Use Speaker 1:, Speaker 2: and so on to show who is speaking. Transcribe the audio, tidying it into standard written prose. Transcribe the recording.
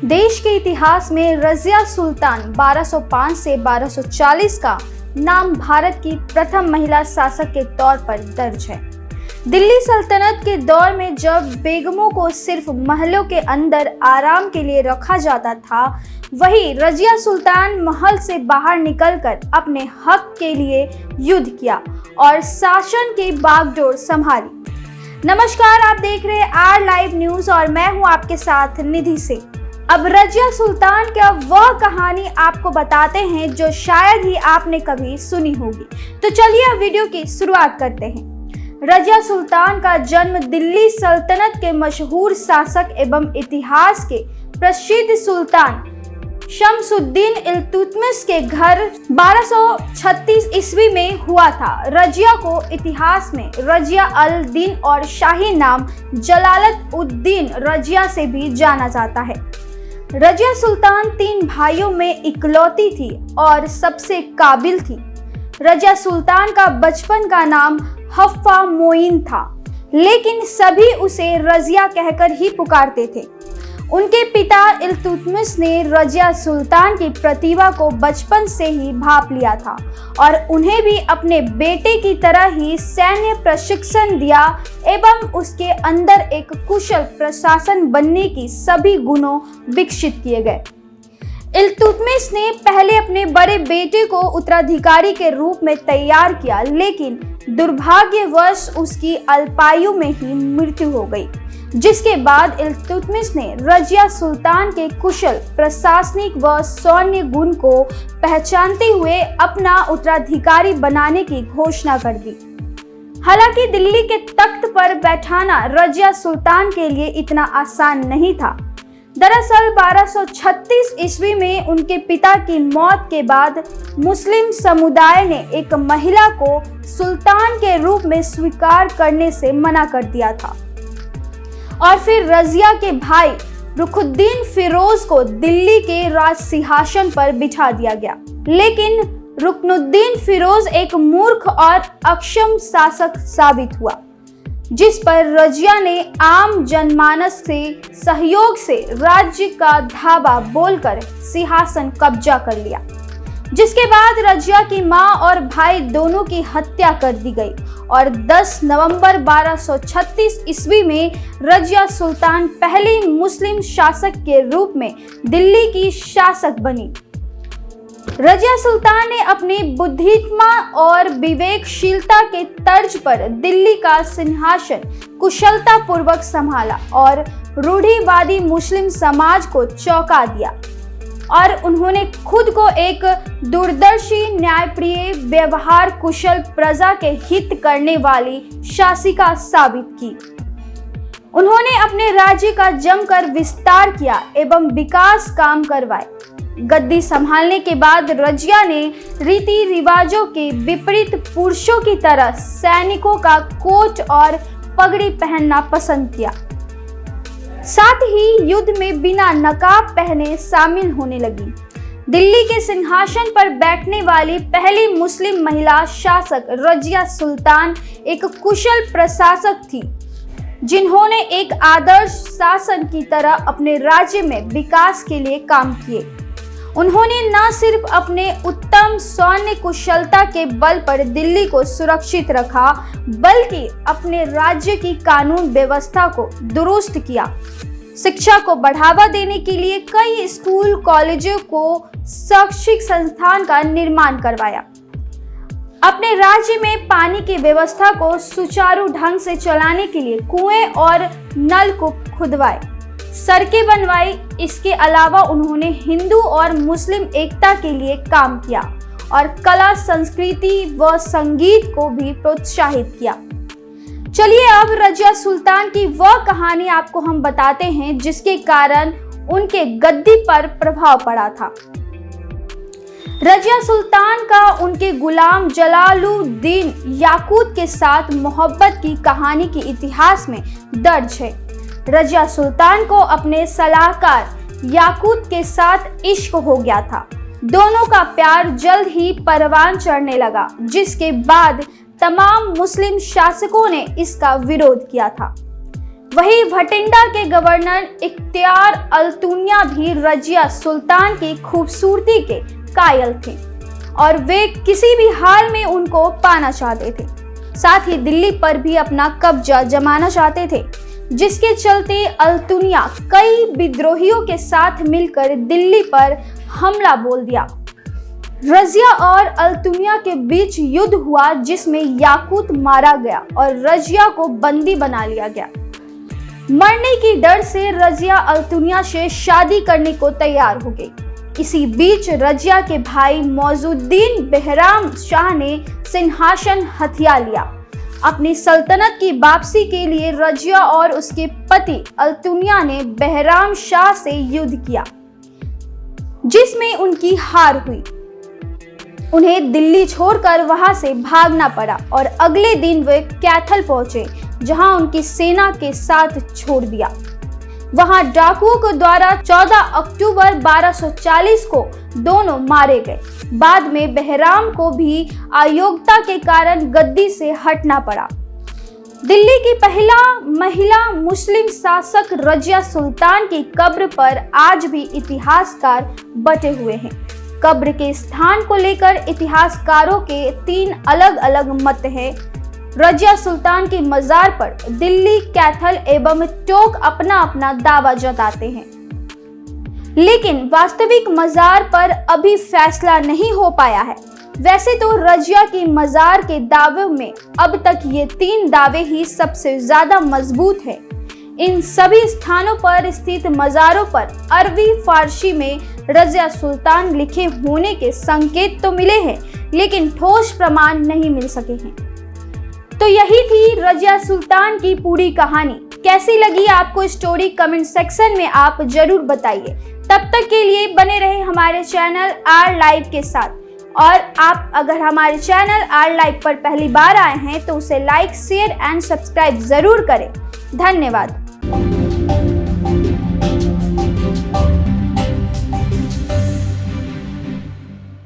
Speaker 1: देश के इतिहास में रज़िया सुल्तान 1205 से 1240 का नाम भारत की प्रथम महिला शासक के तौर पर दर्ज है। दिल्ली सल्तनत के दौर में जब बेगमों को सिर्फ महलों के अंदर आराम के लिए रखा जाता था, वही रज़िया सुल्तान महल से बाहर निकलकर अपने हक के लिए युद्ध किया और शासन की बागडोर संभाली। नमस्कार, आप देख रहे हैं आर लाइव न्यूज और मैं हूं आपके साथ निधि से। अब रज़िया सुल्तान का वह कहानी आपको बताते हैं जो शायद ही आपने कभी सुनी होगी। तो चलिए अब वीडियो की शुरुआत करते हैं। रज़िया सुल्तान का जन्म दिल्ली सल्तनत के मशहूर शासक एवं इतिहास के प्रसिद्ध सुल्तान शमसुद्दीन इल्तुतमिश के घर 1236 ईस्वी में हुआ था। रज़िया को इतिहास में रज़िया अल दीन और शाही नाम जलालत उद दीन रज़िया से भी जाना जाता है। रज़िया सुल्तान 3 भाइयों में इकलौती थी और सबसे काबिल थी। रज़िया सुल्तान का बचपन का नाम हफ्फा मोइन था, लेकिन सभी उसे रज़िया कहकर ही पुकारते थे। उनके पिता इल्तुतमिश ने रज़िया सुल्तान की प्रतिभा को बचपन से ही भांप लिया था और उन्हें भी अपने बेटे की तरह ही सैन्य प्रशिक्षण दिया एवं उसके अंदर एक कुशल प्रशासन बनने की सभी गुणों विकसित किए गए। इल्तुतमिश ने पहले अपने बड़े बेटे को उत्तराधिकारी के रूप में तैयार किया, लेकिन दुर्भाग्यवश उसकी अल्पायु में ही मृत्यु हो गई, जिसके बाद इल्तुतमिश ने रज़िया सुल्तान के कुशल प्रशासनिक व सैन्य गुण को पहचानते हुए अपना उत्तराधिकारी बनाने की घोषणा कर दी। हालांकि दिल्ली के तख्त पर बैठाना रज़िया सुल्तान के लिए इतना आसान नहीं था। दरअसल 1236 ईस्वी में उनके पिता की मौत के बाद मुस्लिम समुदाय ने एक महिला को सुल्तान के रूप में स्वीकार करने से मना कर दिया था और फिर रज़िया के भाई रुखुद्दीन फिरोज को दिल्ली के राज सिंहासन पर बिठा दिया गया। लेकिन रुकनुद्दीन फिरोज एक मूर्ख और अक्षम शासक साबित हुआ, जिस पर रज़िया ने आम जनमानस से सहयोग से राज्य का धावा बोलकर सिंहासन कब्जा कर लिया, जिसके बाद रज़िया की मां और भाई दोनों की हत्या कर दी गई और 10 नवंबर 1236 ईस्वी में रज़िया सुल्तान पहली मुस्लिम शासक के रूप में दिल्ली की शासक बनी। रज़िया सुल्तान ने अपनी बुद्धिमत्ता और विवेकशीलता के तर्ज पर दिल्ली का सिंहासन कुशलता पूर्वक संभाला और रूढ़िवादी मुस्लिम समाज को चौंका दिया और उन्होंने खुद को एक दूरदर्शी, न्यायप्रिय, व्यवहार कुशल, प्रजा के हित करने वाली शासिका साबित की। उन्होंने अपने राज्य का जमकर विस्तार किया एवं विकास काम करवाए। गद्दी संभालने के बाद रज़िया ने रीति रिवाजों के विपरीत पुरुषों की तरह सैनिकों का कोट और पगड़ी पहनना पसंद किया। साथ ही युद्ध में बिना नकाब पहने शामिल होने लगी। दिल्ली के सिंहासन पर बैठने वाली पहली मुस्लिम महिला शासक रज़िया सुल्तान एक कुशल प्रशासक थी, जिन्होंने एक आदर्श शासन की तरह अपने राज्य में विकास के लिए काम किए। उन्होंने न सिर्फ अपने उत्तम सैन्य कुशलता के बल पर दिल्ली को सुरक्षित रखा, बल्कि अपने राज्य की कानून व्यवस्था को दुरुस्त किया। शिक्षा को बढ़ावा देने के लिए कई स्कूल, कॉलेजों को शैक्षिक संस्थान का निर्माण करवाया। अपने राज्य में पानी की व्यवस्था को सुचारू ढंग से चलाने के लिए कुएं और नलकूप खुदवाए, सड़कें बनवाई। इसके अलावा उन्होंने हिंदू और मुस्लिम एकता के लिए काम किया और कला, संस्कृति व संगीत को भी प्रोत्साहित किया। चलिए अब रज़िया सुल्तान की वह कहानी आपको हम बताते हैं जिसके कारण उनके गद्दी पर प्रभाव पड़ा था। रज़िया सुल्तान का उनके गुलाम जलालुद्दीन याकूत के साथ मोहब्बत की कहानी के इतिहास में दर्ज है। रज़िया सुल्तान को अपने सलाहकार याकूत के साथ इश्क हो गया था। दोनों का प्यार जल्द ही परवान चढ़ने लगा, जिसके बाद तमाम मुस्लिम शासकों ने इसका विरोध किया था। वही भटिंडा के गवर्नर इख्तियार अल-तुनिया भी रजिया सुल्तान की खूबसूरती के कायल थे और वे किसी भी हाल में उनको पाना चाहते थे। साथ ही दिल्ली पर भी अपना कब्जा जमाना चाहते थे, जिसके चलते अल-तुनिया कई विद्रोहियों के साथ मिलकर दिल्ली पर हमला बोल दिया। रजिया और अल-तुनिया के बीच युद्ध हुआ, जिसमें याकूत मारा गया और रजिया को बंदी बना लिया गया। मरने की डर से रजिया अल-तुनिया से शादी करने को तैयार हो गई। इसी बीच रजिया के भाई मौजुद्दीन बेहराम शाह ने सिंहासन हथिया लिया। अपनी सल्तनत की वापसी के लिए रजिया और उसके पति अल-तुनिया ने बेहराम शाह से युद्ध किया, जिसमें उनकी हार हुई। उन्हें दिल्ली छोड़कर वहां से भागना पड़ा और अगले दिन वे कैथल पहुंचे, जहां उनकी सेना के साथ छोड़ दिया। वहां डाकुओं के द्वारा 14 अक्टूबर 1240 को दोनों मारे गए। बाद में बेहराम को भी अयोग्यता के कारण गद्दी से हटना पड़ा। दिल्ली की पहला महिला मुस्लिम शासक रजिया सुल्तान की कब्र पर आज भी इतिहासकार बटे हुए हैं। कब्र के स्थान को लेकर इतिहासकारों के 3 अलग अलग मत हैं। रजिया सुल्तान की मजार पर दिल्ली, कैथल एवं टोक अपना अपना दावा जताते हैं, लेकिन वास्तविक मजार पर अभी फैसला नहीं हो पाया है। वैसे तो रजिया की मजार के दावों में अब तक ये 3 दावे ही सबसे ज्यादा मजबूत है। इन सभी स्थानों पर स्थित मजारों पर अरबी फारसी में रजिया सुल्तान लिखे होने के संकेत तो मिले हैं, लेकिन ठोस प्रमाण नहीं मिल सके हैं। तो यही थी रजिया सुल्तान की पूरी कहानी। कैसी लगी आपको स्टोरी, कमेंट सेक्शन में आप जरूर बताइए। तब तक के लिए बने रहे हमारे चैनल आर लाइव के साथ। और आप अगर हमारे चैनल आर लाइव पर पहली बार आए हैं तो उसे लाइक, शेयर एंड सब्सक्राइब जरूर करें। धन्यवाद।